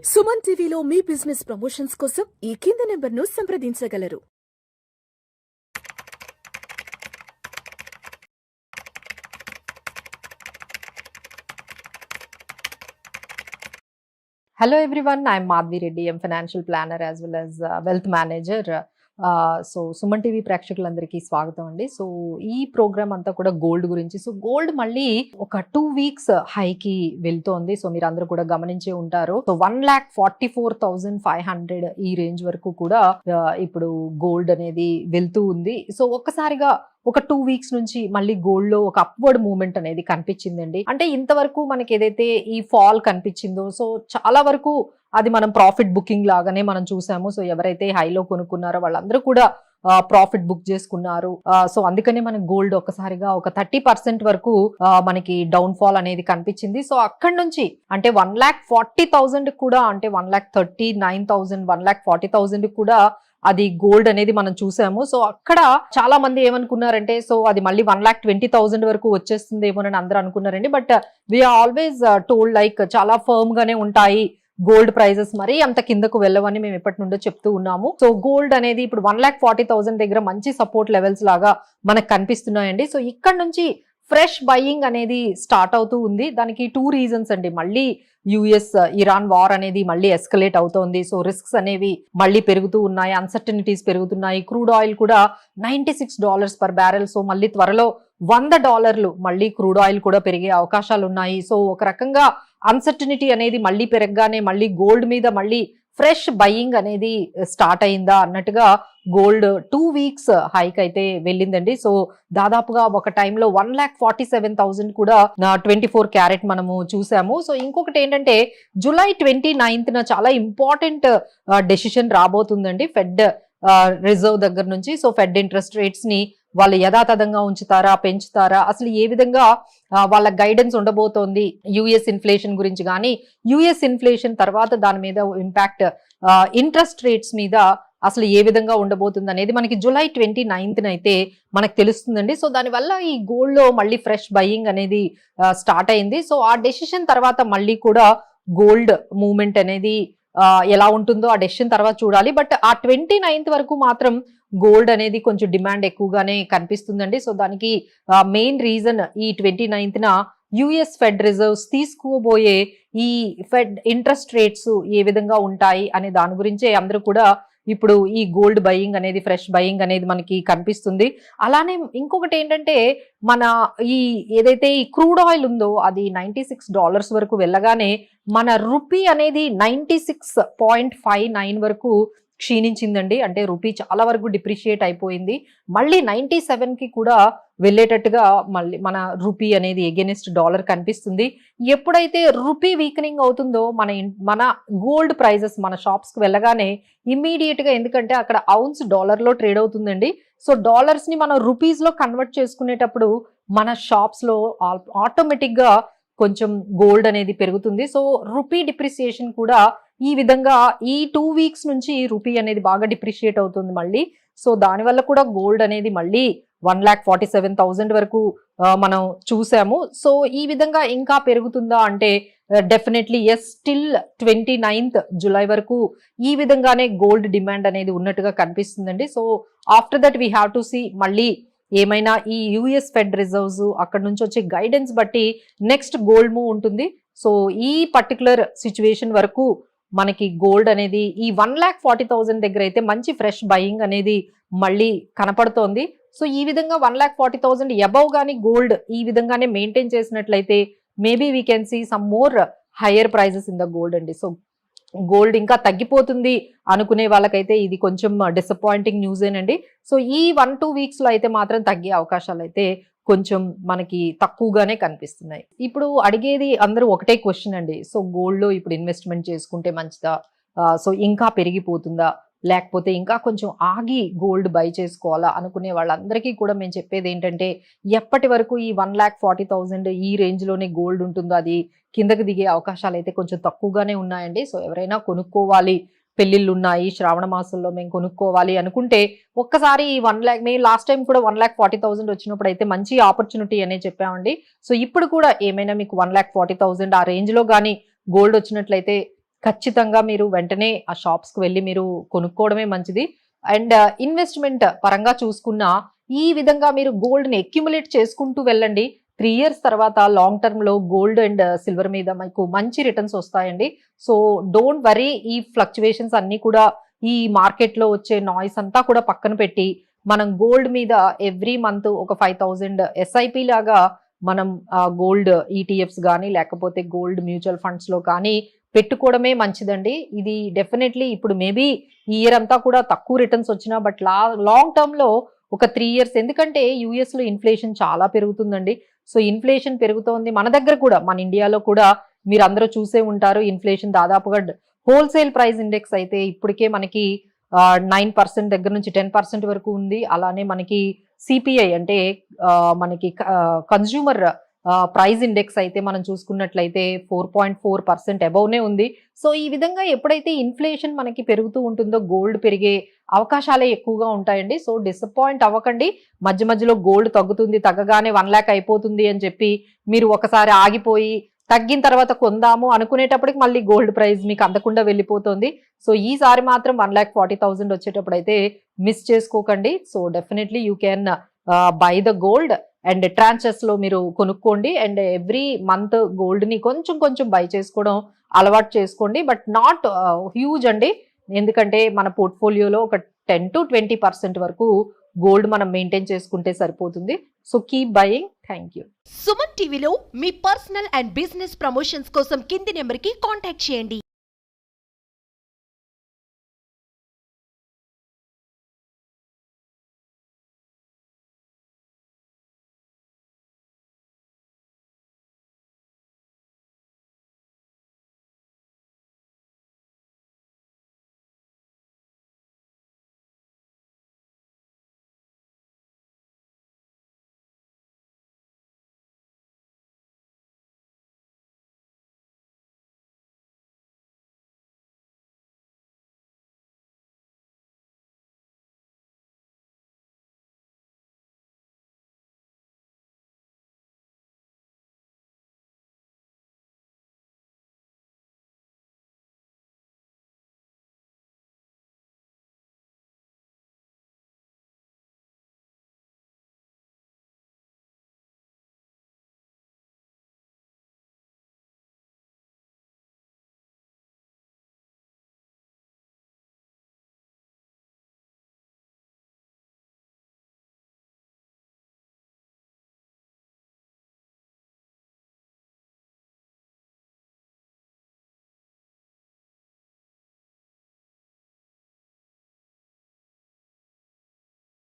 సుమన్ టీవీలో మీ business promotions కోసం ఈ కింది నెంబర్ను సంప్రదించగలరు. Hello everyone, I'm Madhvi Reddy. I'm financial planner as well as wealth manager. So Suman TV ప్రేక్షకులందరికీ స్వాగతం అండి. సో ఈ ప్రోగ్రామ్ అంతా కూడా గోల్డ్ గురించి. సో గోల్డ్ మళ్ళీ ఒక 2 వీక్స్ హైకి వెళ్తోంది. సో మీరు అందరూ కూడా గమనించే ఉంటారు. సో 1,44,500 ఈ రేంజ్ వరకు కూడా ఇప్పుడు గోల్డ్ అనేది వెళ్తూ ఉంది. సో ఒక్కసారిగా ఒక 2 వీక్స్ నుంచి మళ్ళీ గోల్డ్ లో ఒక అప్వర్డ్ మూవ్మెంట్ అనేది కనిపించిందండి. అంటే ఇంతవరకు మనకి ఏదైతే ఈ ఫాల్ కనిపించిందో సో చాలా వరకు అది మనం ప్రాఫిట్ బుకింగ్ లాగానే మనం చూసాము. సో ఎవరైతే హైలో కొనుక్కున్నారో వాళ్ళందరూ కూడా ప్రాఫిట్ బుక్ చేసుకున్నారు. సో అందుకనే మనకి గోల్డ్ ఒకసారిగా ఒక 30% వరకు మనకి డౌన్ ఫాల్ అనేది కనిపించింది. సో అక్కడి నుంచి అంటే 1,40,000 కూడా అంటే 1,39,000 1,40,000 కూడా అది గోల్డ్ అనేది మనం చూసాము. సో అక్కడ చాలా మంది ఏమనుకున్నారంటే సో అది మళ్ళీ 1,20,000 వరకు వచ్చేస్తుందేమోనని అందరూ అనుకున్నారండి. But we're always told like చాలా ఫర్మ్ గానే ఉంటాయి గోల్డ్ ప్రైజెస్, మరి అంత కిందకు వెళ్ళవని మేము ఎప్పటి నుండో చెప్తూ ఉన్నాము. సో గోల్డ్ అనేది ఇప్పుడు 1,40,000 దగ్గర మంచి సపోర్ట్ లెవెల్స్ లాగా మనకు కనిపిస్తున్నాయండి. సో ఇక్కడ నుంచి ఫ్రెష్ బయింగ్ అనేది స్టార్ట్ అవుతూ ఉంది. దానికి 2 రీజన్స్ అండి. మళ్ళీ యుఎస్ ఇరాన్ వార్ అనేది మళ్ళీ ఎస్కలేట్ అవుతోంది. సో రిస్క్స్ అనేవి మళ్ళీ పెరుగుతూ ఉన్నాయి, అన్సర్టనిటీస్ పెరుగుతున్నాయి. క్రూడ్ ఆయిల్ కూడా $96 పర్ బ్యారెల్. సో మళ్ళీ త్వరలో $100 మళ్ళీ క్రూడ్ ఆయిల్ కూడా పెరిగే అవకాశాలు ఉన్నాయి. సో ఒక రకంగా అన్సర్టనిటీ అనేది మళ్ళీ పెరగగానే మళ్ళీ గోల్డ్ మీద మళ్ళీ ఫ్రెష్ బయింగ్ అనేది స్టార్ట్ అయిందా అన్నట్టుగా గోల్డ్ 2 వీక్స్ హైక్ అయితే వెళ్ళిందండి. సో దాదాపుగా ఒక టైంలో 1,47,000 కూడా 24 క్యారెట్ మనము చూసాము. సో ఇంకొకటి ఏంటంటే జూలై 29న చాలా ఇంపార్టెంట్ డెసిషన్ రాబోతుందండి ఫెడ్ రిజర్వ్ దగ్గర నుంచి. సో ఫెడ్ ఇంట్రెస్ట్ రేట్స్ ని వాళ్ళు యథాతథంగా ఉంచుతారా, పెంచుతారా, అసలు ఏ విధంగా వాళ్ళ గైడెన్స్ ఉండబోతోంది యుఎస్ ఇన్ఫ్లేషన్ గురించి కానీ, యుఎస్ ఇన్ఫ్లేషన్ తర్వాత దాని మీద ఇంపాక్ట్ ఇంట్రెస్ట్ రేట్స్ మీద అసలు ఏ విధంగా ఉండబోతుంది అనేది మనకి జూలై 29న అయితే మనకు తెలుస్తుందండి. సో దానివల్ల ఈ గోల్డ్ లో మళ్ళీ ఫ్రెష్ బయింగ్ అనేది స్టార్ట్ అయింది. సో ఆ డెసిషన్ తర్వాత మళ్ళీ కూడా గోల్డ్ మూవ్మెంట్ అనేది ఎలా ఉంటుందో ఆ డెసిషన్ తర్వాత చూడాలి. బట్ ఆ 29th వరకు మాత్రం గోల్డ్ అనేది కొంచెం డిమాండ్ ఎక్కువగానే కనిపిస్తుందండి. సో దానికి మెయిన్ రీజన్ ఈ 29న యుఎస్ ఫెడ్ రిజర్వ్స్ తీసుకోబోయే ఈ ఫెడ్ ఇంట్రెస్ట్ రేట్స్ ఏ విధంగా ఉంటాయి అనే దాని గురించే అందరూ కూడా ఇప్పుడు ఈ గోల్డ్ బయింగ్ అనేది ఫ్రెష్ బయింగ్ అనేది మనకి కనిపిస్తుంది. అలానే ఇంకొకటి ఏంటంటే మన ఈ ఏదైతే ఈ క్రూడ్ ఆయిల్ ఉందో అది $96 వరకు వెళ్ళగానే మన రూపీ అనేది 96.59 వరకు క్షీణించిందండి. అంటే రూపీ చాలా వరకు డిప్రిషియేట్ అయిపోయింది. మళ్ళీ 97కి కూడా వెళ్ళేటట్టుగా మళ్ళీ మన రూపీ అనేది ఎగెనిస్ట్ డాలర్ కనిపిస్తుంది. ఎప్పుడైతే రూపీ వీకనింగ్ అవుతుందో మన గోల్డ్ ప్రైజెస్ మన షాప్స్ కి వెళ్ళగానే ఇమ్మీడియట్ గా, ఎందుకంటే అక్కడ ఔన్స్ డాలర్ లో ట్రేడ్ అవుతుందండి. సో డాలర్స్ ని మనం రూపీస్ లో కన్వర్ట్ చేసుకునేటప్పుడు మన షాప్స్ లో ఆటోమేటిక్ గా కొంచెం గోల్డ్ అనేది పెరుగుతుంది. సో రూపీ డిప్రిసియేషన్ కూడా ఈ విధంగా ఈ 2 వీక్స్ నుంచి రూపీ అనేది బాగా డిప్రిషియేట్ అవుతుంది మళ్ళీ. సో దానివల్ల కూడా గోల్డ్ అనేది మళ్ళీ 1,47,000 వరకు మనం చూసాము. సో ఈ విధంగా ఇంకా పెరుగుతుందా అంటే definitely yes, still 29th July వరకు ఈ విధంగానే గోల్డ్ డిమాండ్ అనేది ఉన్నట్టుగా కనిపిస్తుందండి. So after that we have to see మళ్ళీ ఏమైనా ఈ యుఎస్ ఫెడ్ రిజర్వ్స్ అక్కడ నుంచి వచ్చే గైడెన్స్ బట్టి నెక్స్ట్ గోల్డ్ మూవ్ ఉంటుంది. సో ఈ పర్టికులర్ సిచ్యువేషన్ వరకు మనకి గోల్డ్ అనేది ఈ 1,40,000 దగ్గర అయితే మంచి ఫ్రెష్ బయింగ్ అనేది మళ్ళీ కనపడుతోంది. సో ఈ విధంగా 1,40,000 అబౌవ్ గానీ గోల్డ్ ఈ విధంగానే మెయింటైన్ చేసినట్లయితే maybe we can see some more higher prices in the gold అండి. సో గోల్డ్ ఇంకా తగ్గిపోతుంది అనుకునే వాళ్ళకైతే ఇది కొంచెం డిసప్పాయింటింగ్ న్యూస్ ఏనండి. సో ఈ 1-2 వీక్స్ లో అయితే మాత్రం తగ్గే అవకాశాలు అయితే కొంచెం మనకి తక్కువగానే కనిపిస్తున్నాయి. ఇప్పుడు అడిగేది అందరూ ఒకటే క్వశ్చన్ అండి. సో గోల్డ్ లో ఇప్పుడు ఇన్వెస్ట్మెంట్ చేసుకుంటే మంచిదా, సో ఇంకా పెరిగిపోతుందా, లేకపోతే ఇంకా కొంచెం ఆగి గోల్డ్ బై చేసుకోవాలా అనుకునే వాళ్ళందరికీ కూడా మేము చెప్పేది ఏంటంటే ఎప్పటి వరకు ఈ 1,40,000 ఈ రేంజ్ లోనే గోల్డ్ ఉంటుందో అది కిందకి దిగే అవకాశాలు అయితే కొంచెం తక్కువగానే ఉన్నాయండి. సో ఎవరైనా కొనుక్కోవాలి, పెళ్లిళ్ళు ఉన్నాయి, శ్రావణ మాసంలో మేము కొనుక్కోవాలి అనుకుంటే ఒక్కసారి 1 lakh, మేము లాస్ట్ టైం కూడా 1,40,000 వచ్చినప్పుడు అయితే మంచి ఆపర్చునిటీ అనే చెప్పామండి. సో ఇప్పుడు కూడా ఏమైనా మీకు 1,40,000 ఆ రేంజ్ లో కానీ గోల్డ్ వచ్చినట్లయితే ఖచ్చితంగా మీరు వెంటనే ఆ షాప్స్ కు వెళ్ళి మీరు కొనుక్కోవడమే మంచిది. అండ్ ఇన్వెస్ట్మెంట్ పరంగా చూసుకున్నా ఈ విధంగా మీరు గోల్డ్ ని అక్యుములేట్ చేసుకుంటూ వెళ్ళండి. 3 ఇయర్స్ తర్వాత లాంగ్ టర్మ్ లో గోల్డ్ అండ్ సిల్వర్ మీద మీకు మంచి రిటర్న్స్ వస్తాయండి. సో డోంట్ వరీ, ఈ ఫ్లక్చువేషన్స్ అన్ని కూడా, ఈ మార్కెట్ లో వచ్చే నాయిస్ అంతా కూడా పక్కన పెట్టి మనం గోల్డ్ మీద ఎవ్రీ మంత్ ఒక 5,000 ఎస్ఐపి లాగా మనం గోల్డ్ ఈటీఎఫ్స్ కానీ లేకపోతే గోల్డ్ మ్యూచువల్ ఫండ్స్ లో కానీ పెట్టుకోవడమే మంచిదండి. ఇది డెఫినెట్లీ ఇప్పుడు మేబీ ఈ ఇయర్ అంతా కూడా తక్కువ రిటర్న్స్ వచ్చినా బట్ లాంగ్ టర్మ్ లో ఒక 3 ఇయర్స్, ఎందుకంటే యుఎస్ లో ఇన్ఫ్లేషన్ చాలా పెరుగుతుందండి. సో ఇన్ఫ్లేషన్ పెరుగుతోంది, మన దగ్గర కూడా, మన ఇండియాలో కూడా మీరు అందరూ చూసే ఉంటారు. ఇన్ఫ్లేషన్ దాదాపుగా హోల్సేల్ ప్రైస్ ఇండెక్స్ అయితే ఇప్పటికే మనకి 9% దగ్గర నుంచి 10% వరకు ఉంది. అలానే మనకి సిపిఐ అంటే మనకి కన్జ్యూమర్ ప్రైస్ ఇండెక్స్ అయితే మనం చూసుకున్నట్లయితే 4.4% అబౌవ్నే ఉంది. సో ఈ విధంగా ఎప్పుడైతే ఇన్ఫ్లేషన్ మనకి పెరుగుతూ ఉంటుందో గోల్డ్ పెరిగే అవకాశాలే ఎక్కువగా ఉంటాయండి. సో డిసప్పాయింట్ అవ్వకండి. మధ్య మధ్యలో గోల్డ్ తగ్గుతుంది, తగ్గగానే 1 lakh అయిపోతుంది అని చెప్పి మీరు ఒకసారి ఆగిపోయి తగ్గిన తర్వాత కొందాము అనుకునేటప్పటికి మళ్ళీ గోల్డ్ ప్రైస్ మీకు అందకుండా వెళ్ళిపోతుంది. సో ఈసారి మాత్రం 1,40,000 వచ్చేటప్పుడు అయితే మిస్ చేసుకోకండి. So definitely you can buy the gold and tranches లో మీరు కొనుక్కోండి. అండ్ ఎవ్రీ మంత్ గోల్డ్ ని కొంచెం కొంచెం బై చేసుకోవడం అలవాటు చేసుకోండి, బట్ నాట్ హ్యూజ్ అండి. ఎందుకంటే మన పోర్ట్ఫోలియోలో ఒక 10 to 20% వరకు గోల్డ్ మనం మెయింటైన్ చేసుకుంటే సరిపోతుంది. So keep buying. Thank you. Suman టీవీలో మీ పర్సనల్ అండ్ బిజినెస్ ప్రమోషన్స్ కోసం కింది నెంబర్కి కాంటాక్ట్ చేయండి.